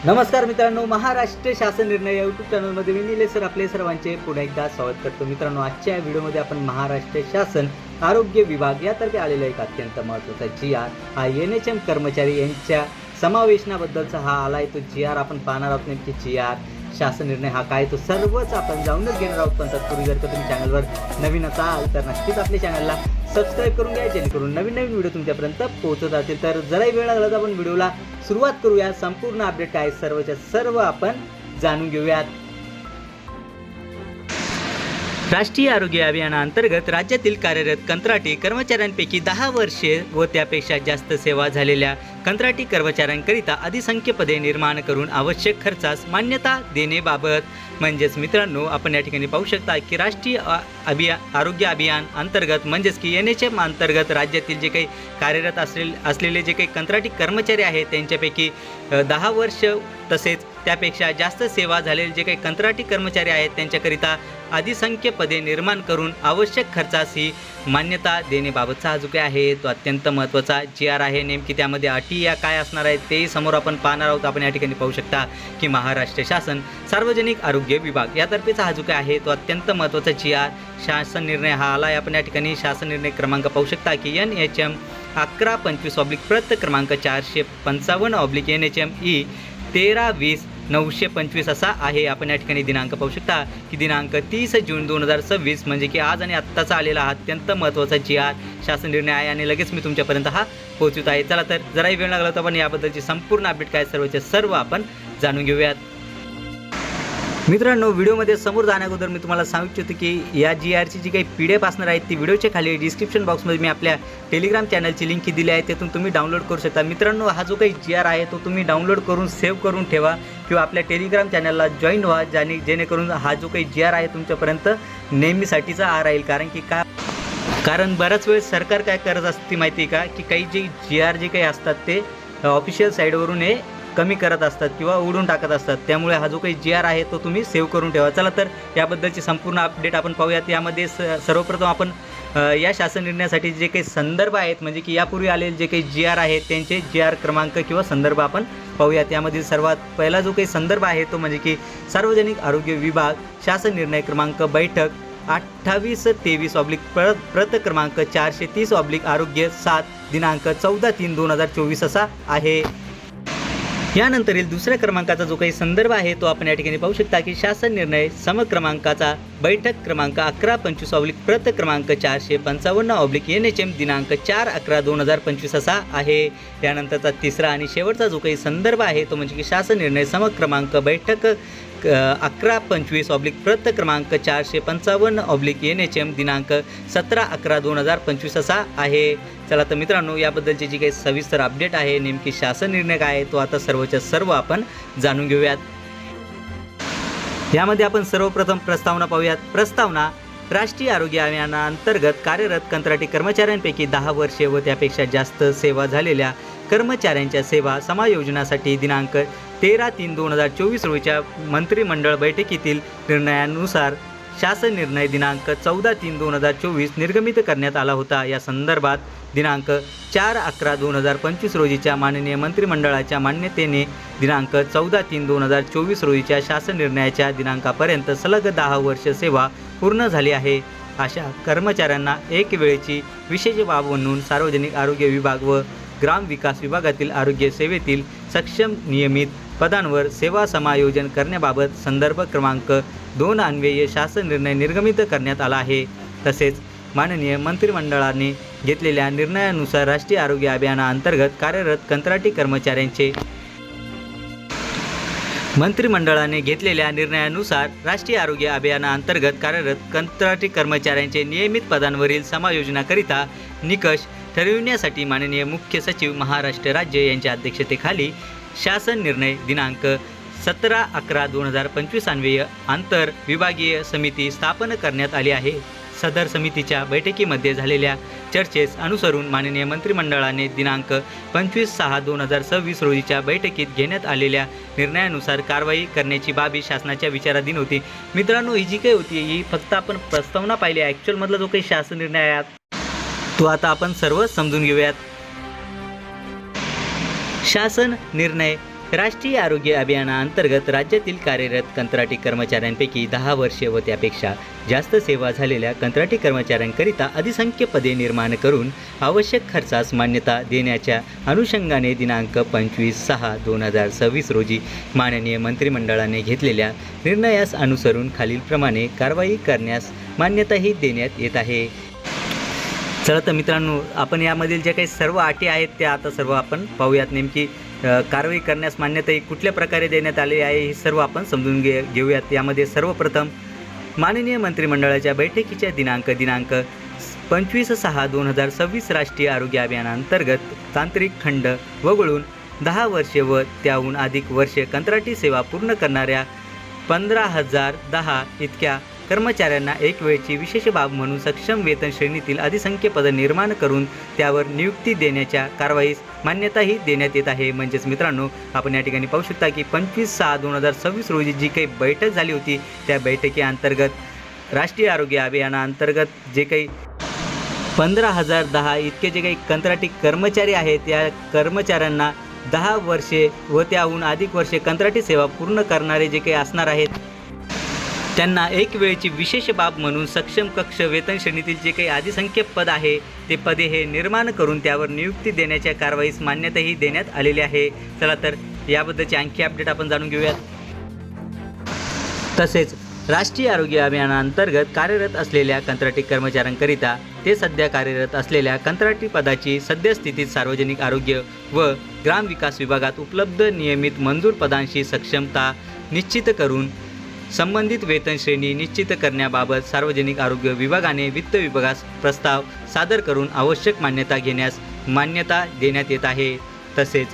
नमस्कार मित्रांनो, महाराष्ट्र शासन निर्णय यूट्यूब चॅनलमध्ये मी निलेश सर आपले सर्वांचे पुन्हा एकदा स्वागत करतो। मित्रांनो, आजच्या व्हिडिओमध्ये आपण महाराष्ट्र शासन आरोग्य विभाग यातर्फे आलेला एक अत्यंत महत्त्वाचा GR हा NHM कर्मचारी यांच्या समावेशनाबद्दलचा हा आलाय तो GR आपण पाहणार आहोत। नेमकी GR शासन निर्णय हा काय तो सर्वच आपण जाणूनच घेणार आहोत। पण तत्पूर्वी जर का तुम्ही चॅनलवर नवीन असाल तर नक्कीच आपल्या चॅनलला सबस्क्राइब करून घ्या, जेणेकरून नवीन व्हिडिओ तुमच्यापर्यंत पोहोचत जातील। तर जराही वेळ लागला तर आपण व्हिडिओला सुरुवात करूया। संपूर्ण अपडेट काय सर्वच्या सर्व आपण जाणून घेऊयात। राष्ट्रीय आरोग्य अभियानाअंतर्गत राज्यातील कार्यरत कंत्राटी कर्मचाऱ्यांपैकी 10 वर्षे व त्यापेक्षा जास्त सेवा झालेल्या कंत्राटी कर्मचाऱ्यांकरिता अधिसंख्य पदे निर्माण करून आवश्यक खर्चास मान्यता देण्याबाबत म्हणजेच मित्रांनो, आपण या ठिकाणी पाहू शकता की राष्ट्रीय आरोग्य अभियान अंतर्गत म्हणजेच की NHM अंतर्गत राज्यातील जे काही कार्यरत असलेले जे काही कंत्राटी कर्मचारी आहेत त्यांच्यापैकी 10 वर्ष तसेच त्यापेक्षा जास्त सेवा झालेले जे काही कंत्राटी कर्मचारी आहेत त्यांच्याकरिता अधिसंख्य पदे निर्माण करून आवश्यक खर्चास ही मान्यता देण्याबाबतचा हा जो काही आहे तो अत्यंत महत्त्वाचा GR आहे। नेमकी त्यामध्ये अटी या काय असणार आहेत ते समोर आपण पाहणार आहोत। आपण या ठिकाणी पाहू शकता की महाराष्ट्र शासन सार्वजनिक आरोग्य विभाग यातर्फेचा हा जो काही आहे तो अत्यंत महत्त्वाचा GR शासन निर्णय हा आला आहे। आपण या ठिकाणी शासन निर्णय क्रमांक पाहू शकता की NHM 1125/प्रत क्रमांक 455/NHM E 13/20/925 असा आहे। आपण या ठिकाणी दिनांक पाहू शकता की दिनांक 30 जून 2026 म्हणजे की आज आणि आत्ताचा आलेला हा अत्यंत महत्त्वाचा GR शासन निर्णय आहे आणि लगेच मी तुमच्यापर्यंत हा पोहोचवत आहे। चला तर जराही वेळ लागला तर आपण याबद्दलची संपूर्ण अपडेट काय सर्वचे सर्व आपण जाणून घेऊयात। मित्रांनो, व्हिडिओमध्ये समोर जाण्याअगोदर मी तुम्हाला सांगू इच्छितो की या GRची जी काही PDF असणार आहे ती व्हिडिओच्या खाली डिस्क्रिप्शन बॉक्समध्ये मी आपल्या टेलिग्राम चॅनलची लिंक दिली आहे, त्यातून तुम्ही डाउनलोड करू शकता। मित्रांनो, हा जो काही GR आहे तो तुम्ही डाउनलोड करून सेव्ह करून ठेवा किंवा आपल्या टेलिग्राम चॅनलला जॉईन व्हा, जेणेकरून हा जो काही GR आहे तुमच्यापर्यंत नेहमीसाठीचा राहील। कारण बराच वेळ सरकार काय करत असते माहिती आहे का, की काही जे GR जे काही असतात ते ऑफिशियल साईडवरून हे कमी करत असतात किंवा उडून टाकत असतात, त्यामुळे हा जो काही GR आहे तो तुम्ही सेव्ह करून ठेवा। चला तर याबद्दलची संपूर्ण अपडेट आपण पाहूयात। यामध्ये सर्वप्रथम आपण या शासन निर्णयासाठी जे काही संदर्भ आहेत म्हणजे की यापूर्वी आलेले जे काही GR आहेत त्यांचे GR क्रमांक किंवा संदर्भ आपण पाहूयात। यामधील सर्वात पहिला जो काही संदर्भ आहे तो म्हणजे की सार्वजनिक आरोग्य विभाग शासन निर्णय क्रमांक बैठक 28/23/प्रत क्रमांक 430/आरोग्य 7 दिनांक 14/3/2024 असा आहे। यानंतरील दुसऱ्या क्रमांकाचा जो काही संदर्भ आहे तो आपण या ठिकाणी पाहू शकता की शासन निर्णय समक्रमांकाचा बैठक क्रमांक 11/25/प्रत क्रमांक 455/NHM दिनांक 4/11/2025 असा आहे। यानंतरचा तिसरा आणि शेवटचा जो काही संदर्भ आहे तो म्हणजे की शासन निर्णय समक्रमांक बैठक 11/25/प्रत क्रमांक 455/NHM दिनांक 17/11/2025 असा आहे। चला तर मित्रांनो, याबद्दलची जी काही सविस्तर अपडेट आहे नेमकी शासन निर्णय काय आहे तो आता सर्वच्या सर्व आपण जाणून घेऊयात। यामध्ये आपण सर्वप्रथम प्रस्तावना पाहूयात। प्रस्तावना: राष्ट्रीय आरोग्य अभियानाअंतर्गत कार्यरत कंत्राटी कर्मचाऱ्यांपैकी 10 वर्षे व त्यापेक्षा जास्त सेवा झालेल्या कर्मचाऱ्यांच्या सेवा समायोजनासाठी दिनांक 13/3/2024 रोजीच्या मंत्रिमंडळ बैठकीतील निर्णयानुसार शासन निर्णय दिनांक 14/3/2024 निर्गमित करण्यात आला होता। या संदर्भात दिनांक 4/11/2025 रोजीच्या माननीय मंत्रिमंडळाच्या मान्यतेने दिनांक 14/3/2024 रोजीच्या शासन निर्णयाच्या दिनांकापर्यंत सलग 10 वर्ष सेवा पूर्ण झाली आहे अशा कर्मचाऱ्यांना एक वेळेची विशेष बाब म्हणून सार्वजनिक आरोग्य विभाग व ग्राम विकास विभागातील आरोग्य सेवेतील सक्षम नियमित पदांवर सेवा समायोजन करण्याबाबत संदर्भ क्रमांक 2 अन्वये शासन निर्णय निर्गमित करण्यात आला आहे। तसेच माननीय मंत्रिमंडळाने घेतलेल्या निर्णयानुसार राष्ट्रीय आरोग्य अभियानाअंतर्गत कार्यरत कंत्राटी कर्मचाऱ्यांचे मंत्रिमंडळाने घेतलेल्या निर्णयानुसार राष्ट्रीय आरोग्य अभियानाअंतर्गत कार्यरत कंत्राटी कर्मचाऱ्यांचे नियमित पदांवरील समायोजनाकरिता निकष ठरविण्यासाठी माननीय मुख्य सचिव महाराष्ट्र राज्य यांच्या अध्यक्षतेखाली शासन निर्णय दिनांक 17/11/2025 अन्वये आंतर विभागीय समिती स्थापन करण्यात आली आहे। सदर समितीच्या बैठकीमध्ये झालेल्या चर्चेस अनुसरून माननीय मंत्रिमंडळाने दिनांक 25/6/2026 रोजीच्या बैठकीत घेण्यात आलेल्या निर्णयानुसार कारवाई करण्याची बाबी शासनाच्या विचाराधीन होती। मित्रांनो, ही जी काही होती ही फक्त आपण प्रस्तावना पाहिली, ॲक्च्युअलमधला जो काही शासन निर्णय आहे तो आता आपण सर्व समजून घेऊयात। शासन निर्णय राष्ट्रीय आरोग्य अभियानाअंतर्गत राज्यातील कार्यरत कंत्राटी कर्मचाऱ्यांपैकी 10 वर्षे व त्यापेक्षा जास्त सेवा झालेल्या कंत्राटी कर्मचाऱ्यांकरिता अधिसंख्य पदे निर्माण करून आवश्यक खर्चास मान्यता देण्याच्या अनुषंगाने दिनांक 25/6/2026 रोजी माननीय मंत्रिमंडळाने घेतलेल्या निर्णयास अनुसरून खालीलप्रमाणे कारवाई करण्यास मान्यताही देण्यात येत आहे. चला तर मित्रांनो, आपण यामधील जे काही सर्व अटी आहेत त्या आता सर्व आपण पाहूयात. नेमकी कारवाई करण्यास मान्यता ही कुठल्या प्रकारे देण्यात आली आहे हे सर्व आपण समजून घेऊयात. यामध्ये सर्वप्रथम माननीय मंत्रिमंडळाच्या बैठकीच्या दिनांक 25/6/2026 राष्ट्रीय आरोग्य अभियानाअंतर्गत तांत्रिक खंड वगळून 10 वर्षे व त्याहून अधिक वर्षे कंत्राटी सेवा पूर्ण करणाऱ्या 15,010 इतक्या कर्मचाऱ्यांना एक वेळची विशेष बाब म्हणून सक्षम वेतन श्रेणीतील अधिसंख्य पद निर्माण करून त्यावर नियुक्ती देण्याच्या कारवाईस मान्यताही देण्यात येत आहे. म्हणजेच मित्रांनो, आपण या ठिकाणी पाहू शकता की 25/6/2026 रोजी जी काही बैठक झाली होती त्या बैठकीअंतर्गत राष्ट्रीय आरोग्य अभियानाअंतर्गत जे काही 15,010 इतके जे काही कंत्राटी कर्मचारी आहेत या कर्मचाऱ्यांना 10 वर्षे व त्याहून अधिक वर्षे कंत्राटी सेवा पूर्ण करणारे जे काही असणार आहेत त्यांना एक वेळची विशेष बाब म्हणून सक्षम कक्ष वेतन श्रेणीतील जे काही अधिसंख्य पद आहे ते पदे हे निर्माण करून त्यावर नियुक्ती देण्याच्या कारवाईस मान्यताही देण्यात आलेली आहे. चला तर याबद्दलची आणखी अपडेट आपण जाणून घेऊयात. तसेच राष्ट्रीय आरोग्य अभियानाअंतर्गत कार्यरत असलेल्या कंत्राटी कर्मचाऱ्यांकरिता ते सध्या कार्यरत असलेल्या कंत्राटी पदाची सद्यस्थितीत सार्वजनिक आरोग्य व ग्रामविकास विभागात उपलब्ध नियमित मंजूर पदांशी सक्षमता निश्चित करून संबंधित वेतन श्रेणी निश्चित करण्याबाबत सार्वजनिक आरोग्य विभागाने वित्त विभागास प्रस्ताव सादर करून आवश्यक मान्यता घेण्यास मान्यता देण्यात येत आहे. तसेच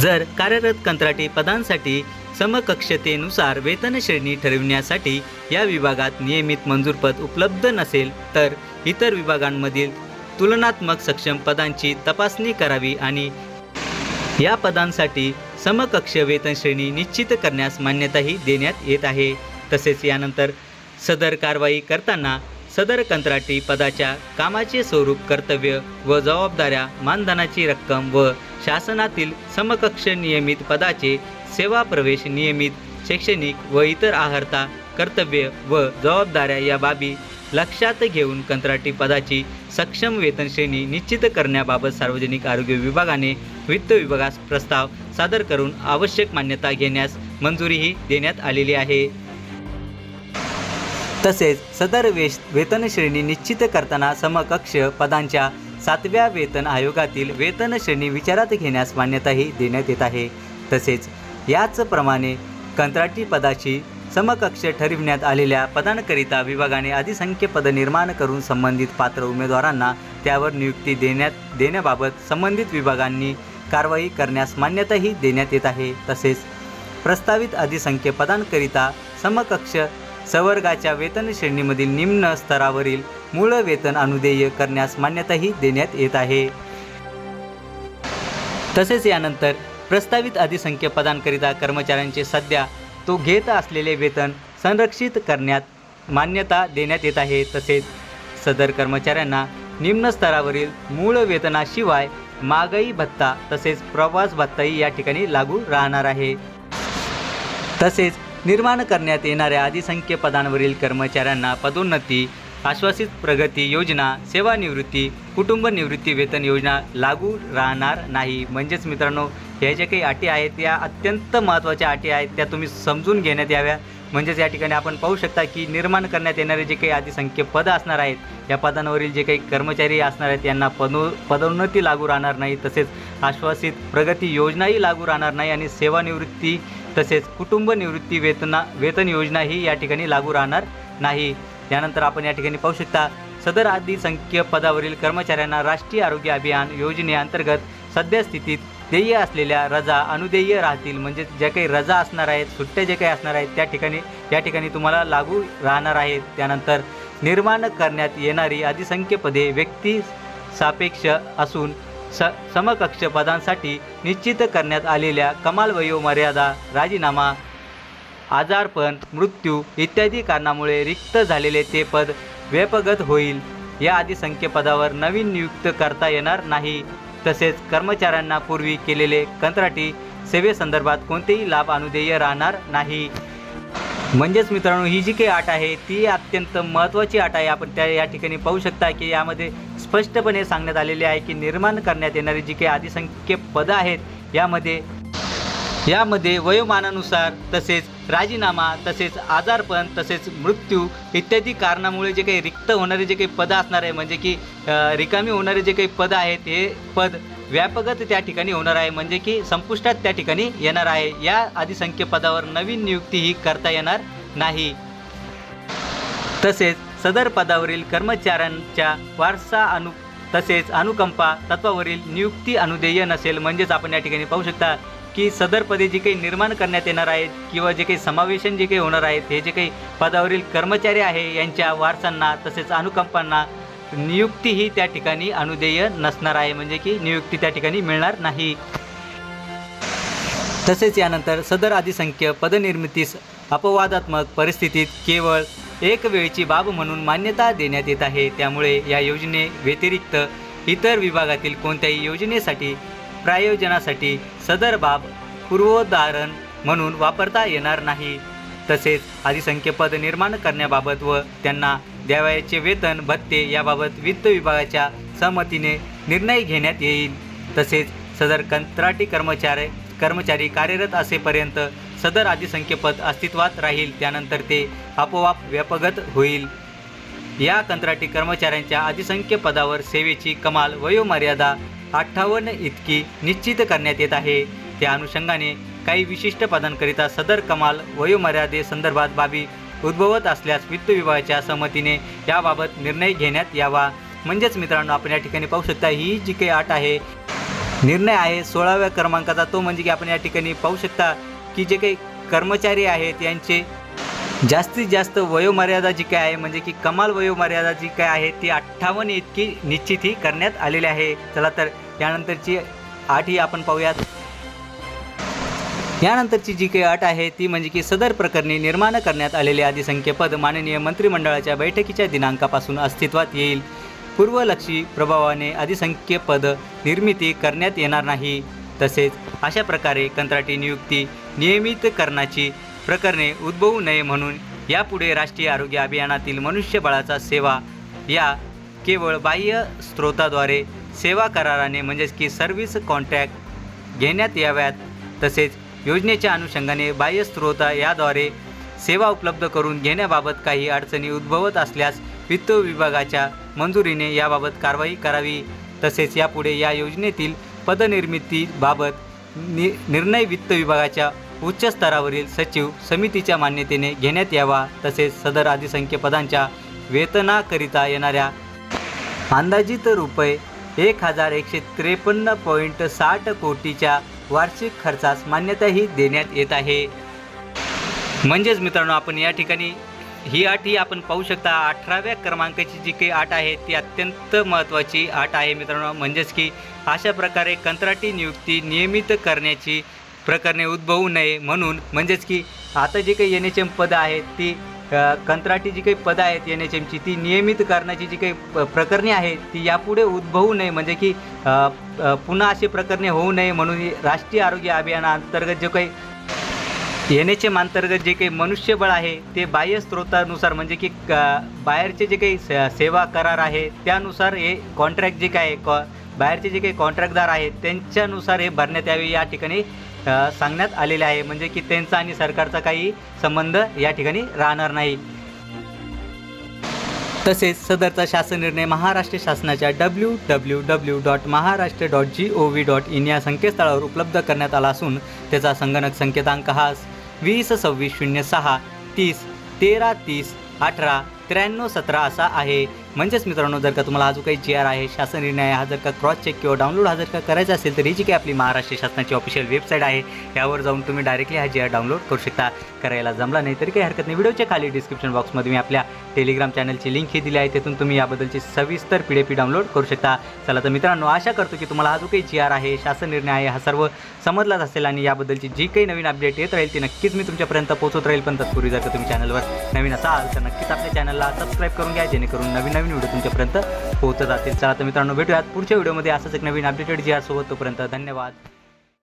जर कार्यरत कंत्राटी पदांसाठी समकक्षतेनुसार वेतन श्रेणी ठरविण्यासाठी या विभागात नियमित मंजूर पद उपलब्ध नसेल तर इतर विभागांमधील तुलनात्मक सक्षम पदांची तपासणी करावी आणि या पदांसाठी समकक्ष वेतन श्रेणी निश्चित करण्यास मान्यताही देण्यात येत आहे. तसेच यानंतर सदर कारवाई करताना सदर कंत्राटी पदाच्या कामाचे स्वरूप, कर्तव्य व जबाबदाऱ्या, मानधनाची रक्कम व शासनातील समकक्ष नियमित पदाचे सेवा प्रवेश, नियमित शैक्षणिक व इतर अर्हता, कर्तव्य व जबाबदाऱ्या या बाबी लक्षात घेऊन कंत्राटी पदाची सक्षम वेतन श्रेणी निश्चित करण्याबाबत सार्वजनिक आरोग्य विभागाने वित्त विभागास प्रस्ताव सादर करून आवश्यक मान्यता घेण्यास मंजुरीही देण्यात आलेली आहे. तसेच सदर वेतन श्रेणी निश्चित करताना समकक्ष पदांच्या 7व्या वेतन आयोगातील वेतन श्रेणी विचारात घेण्यास मान्यताही देण्यात येत आहे. तसेच याचप्रमाणे कंत्राटी पदाची समकक्ष ठरविण्यात आलेल्या पदांकरिता विभागाने अधिसंख्य पद निर्माण करून संबंधित पात्र उमेदवारांना त्यावर नियुक्ती देण्याबाबत संबंधित विभागांनी कारवाई करण्यास मान्यताही देण्यात येत आहे. तसेच प्रस्तावित अधिसंख्य पदांकरिता समकक्ष संवर्गाच्या वेतन श्रेणीमधील निम्न स्तरावरील मूळ वेतन अनुदेय करण्यास मान्यताही देण्यात येत आहे. तसेच यानंतर प्रस्तावित अधिसंख्य पदांकरिता कर्मचाऱ्यांचे सध्या तो घेत असलेले वेतन संरक्षित करण्यात मान्यता देण्यात येत आहे. तसेच सदर कर्मचाऱ्यांना निम्न स्तरावरील मूळ वेतनाशिवाय महागाई भत्ता तसेच प्रवास भत्ताही या ठिकाणी लागू राहणार आहे. तसेच निर्माण करण्यात येणाऱ्या अधिसंख्य पदांवरील कर्मचाऱ्यांना पदोन्नती, आश्वासित प्रगती योजना, सेवानिवृत्ती, कुटुंब निवृत्ती वेतन योजना लागू राहणार नाही. म्हणजेच मित्रांनो, ह्या ज्या काही अटी आहेत या अत्यंत महत्त्वाच्या अटी आहेत, त्या तुम्ही समजून घेण्यात याव्या. म्हणजेच या ठिकाणी आपण पाहू शकता की निर्माण करण्यात येणारे जे काही अधिसंख्य पदं असणार आहेत या पदांवरील जे काही कर्मचारी असणार आहेत यांना पदोन्नती लागू राहणार नाही. तसेच आश्वासित प्रगती योजनाही लागू राहणार नाही आणि सेवानिवृत्ती तसेच कुटुंब निवृत्ती वेतन योजनाही या ठिकाणी लागू राहणार नाही. यानंतर आपण या ठिकाणी पाहू शकता सदर अधिसंख्य पदावरील कर्मचाऱ्यांना राष्ट्रीय आरोग्य अभियान योजनेअंतर्गत सद्यस्थितीत देय असलेल्या रजा अनुदेय राहतील. म्हणजे ज्या काही रजा असणार आहेत, सुट्ट्या जे काही असणार आहेत या ठिकाणी तुम्हाला लागू राहणार आहेत. त्यानंतर निर्माण करण्यात येणारी अधिसंख्य पदे व्यक्ती सापेक्ष असून समकक्ष पदांसाठी निश्चित करण्यात आलेल्या कमाल वयोमर्यादा, राजीनामा, आजारपण, मृत्यू इत्यादी कारणामुळे रिक्त झालेले ते पद व्यपगत होईल. या अधिसंख्य पदावर नवीन नियुक्त करता येणार नाही. तसेच कर्मचाऱ्यांना पूर्वी केलेले कंत्राटी सेवेसंदर्भात कोणतेही लाभ अनुदेय राहणार नाही. म्हणजेच मित्रांनो, ही जी काही अट आहे ती अत्यंत महत्त्वाची अट आहे. आपण त्या या ठिकाणी पाहू शकता की यामध्ये स्पष्टपणे सांगण्यात आलेले आहे की निर्माण करण्यात येणारी जी काही अधिसंख्य पदं आहेत यामध्ये वयोमानानुसार तसेच राजीनामा तसेच आजारपण तसेच मृत्यू इत्यादी कारणामुळे जे काही रिक्त होणारे जे काही पदं असणार आहे, म्हणजे की रिकामी होणारे जे काही पदं आहेत हे पद व्यापकच त्या ठिकाणी होणार आहे, म्हणजे की संपुष्टात त्या ठिकाणी येणार आहे. या अधिसंख्य पदावर नवीन नियुक्ती ही करता येणार नाही. तसेच सदर पदावरील कर्मचाऱ्यांच्या वारसा तसेच अनुकंपा तत्वावरील नियुक्ती अनुदेय नसेल. म्हणजेच आपण या ठिकाणी पाहू शकता की सदर पदे जी काही निर्माण करण्यात येणार आहेत किंवा जे काही समावेशन जे काही होणार आहेत, हे जे काही पदावरील कर्मचारी आहे यांच्या वारसांना तसेच अनुकंपांना नियुक्ती ही त्या ठिकाणी अनुदेय नसणार आहे, म्हणजे की नियुक्ती त्या ठिकाणी मिळणार नाही. तसेच यानंतर सदर अधिसंख्य पदनिर्मितीस अपवादात्मक परिस्थितीत केवळ एक वेळची बाब म्हणून मान्यता देण्यात येत आहे. त्यामुळे या योजने व्यतिरिक्त इतर विभागातील कोणत्याही योजनेसाठी प्रायोजनासाठी सदर बाब पूर्वोदाहरण म्हणून वापरता येणार नाही. तसेच अधिसंख्य पद निर्माण करण्याबाबत व त्यांना द्यावयाचे वेतन भत्ते याबाबत वित्त विभागाच्या सहमतीने निर्णय घेण्यात येईल. तसेच सदर कंत्राटी कर्मचारी कार्यरत असेपर्यंत सदर अधिसंख्य पद अस्तित्वात राहील. त्यानंतर ते आपोआप व्यापगत होईल. या कंत्राटी कर्मचाऱ्यांच्या अधिसंख्य पदावर सेवेची कमाल वयोमर्यादा 58 इतकी निश्चित करण्यात येत आहे. त्या अनुषंगाने काही विशिष्ट पदांकरिता सदर कमाल वयोमर्यादेसंदर्भात बाबी उद्भवत असल्यास वित्त विभागाच्या सहमतीने याबाबत निर्णय घेण्यात यावा. म्हणजेच मित्रांनो, आपण या ठिकाणी पाहू शकता ही जी काही अट आहे, निर्णय आहे 16व्या क्रमांकाचा, तो म्हणजे की आपण या ठिकाणी पाहू शकता की जे काही कर्मचारी आहेत यांचे जास्तीत जास्त वयोमर्यादा जी काय आहे, म्हणजे की कमाल वयोमर्यादा जी काय आहे ती 58 इतकी निश्चित ही करण्यात आलेली आहे. चला तर यानंतरची अट ही आपण पाहूयात. यानंतरची जी काही अट आहे ती म्हणजे की सदर प्रकरणी निर्माण करण्यात आलेले अधिसंख्य पद माननीय मंत्रिमंडळाच्या बैठकीच्या दिनांकापासून अस्तित्वात येईल. पूर्वलक्षी प्रभावाने अधिसंख्य पद निर्मिती करण्यात येणार नाही. तसेच अशा प्रकारे कंत्राटी नियुक्ती नियमितकरणाची प्रकरणे उद्भवू नये म्हणून यापुढे राष्ट्रीय आरोग्य अभियानातील मनुष्यबळाचा सेवा या केवळ बाह्य स्रोताद्वारे सेवा कराराने म्हणजेच की सर्व्हिस कॉन्ट्रॅक्ट घेण्यात याव्यात. तसेच योजनेच्या अनुषंगाने बाह्य स्रोत याद्वारे सेवा उपलब्ध करून घेण्याबाबत काही अडचणी उद्भवत असल्यास वित्त विभागाच्या मंजुरीने याबाबत कारवाई करावी. तसेच यापुढे या योजनेतील पदनिर्मितीबाबत निर्णय वित्त विभागाच्या उच्च स्तरावरील सचिव समितीच्या मान्यतेने घेण्यात यावा. तसेच सदर अधिसंख्य पदांच्या वेतनाकरिता येणाऱ्या अंदाजित रुपये 1153.60 कोटीच्या वार्षिक खर्चास मान्यताही देण्यात येत आहे. म्हणजेच मित्रांनो, आपण या ठिकाणी ही अट ही आपण पाहू शकता 18व्या क्रमांकाची जी काही अट आहे ती अत्यंत महत्त्वाची अट आहे मित्रांनो. म्हणजेच की अशा प्रकारे कंत्राटी नियुक्ती नियमित करण्याची प्रकरणे उद्भवू नये म्हणून, म्हणजेच की आता जे काही NHM पदं आहेत ती कंत्राटी जी काही पदं आहेत NHMची ती नियमित करण्याची जी काही प्रकरणे आहेत ती यापुढे उद्भवू नये, म्हणजे की पुन्हा अशी प्रकरणे होऊ नये म्हणून राष्ट्रीय आरोग्य अभियानाअंतर्गत जो काही NHM अंतर्गत जे काही मनुष्यबळ आहे ते बाह्य स्रोतानुसार, म्हणजे की बाहेरचे जे काही सेवा करार आहे त्यानुसार हे कॉन्ट्रॅक्ट जे काय बाहेरचे जे काही कॉन्ट्रॅक्टदार आहेत त्यांच्यानुसार हे भरण्यात यावे या ठिकाणी सांगण्यात आलेले आहे. म्हणजे की त्यांचा आणि सरकारचा काही संबंध या ठिकाणी राहणार नाही. तसेच सदरचा शासन निर्णय महाराष्ट्र शासनाच्या www.maharashtra.gov.in या संकेतस्थळावर उपलब्ध करण्यात आला असून त्याचा संगणक संकेतांक हा 202606301330189317 असा आहे. म्हणजेच मित्रांनो, जर का तुम्हाला हा जो काही GR आहे शासन निर्णय हा जर का क्रॉस चेक किंवा डाउनलोड हा जर का करायचा असेल तर ही जी काही आपली महाराष्ट्र शासनाची ऑफिशियल वेबसाईट आहे यावर जाऊन तुम्ही डायरेक्टली हा GR डाउनलोड करू शकता. करायला जमला नाही तरी काही हरकत नाही, व्हिडिओच्या खाली डिस्क्रिप्शन बॉक्समध्ये मी आपल्या टेलिग्राम चॅनलची लिंक ही दिली आहे, तिथून तुम्ही याबद्दलची सविस्तर PDF डाउनलोड करू शकता. चला तर मित्रांनो, आशा करतो की तुम्हाला हा जो काही GR आहे शासन निर्णय आहे हा सर्व समजलाच असेल आणि याबद्दलची जी काही नवीन अपडेट येत राहील ती नक्कीच मी तुमच्यापर्यंत पोहोचत राहील. पण तत्पूर्वी जर का तुम्ही चॅनलवर नवीन असाल तर नक्कीच आपल्या चॅनलला सबस्क्राईब करून घ्या, जेणेकरून नवीन व्हिडिओ तुमच्यापर्यंत पोहोचत असतील. चला तर मित्रांनो, भेटूयात पुढच्या व्हिडिओमध्ये असंच एक नवीन अपडेटेड GR सोबत. तोपर्यंत धन्यवाद.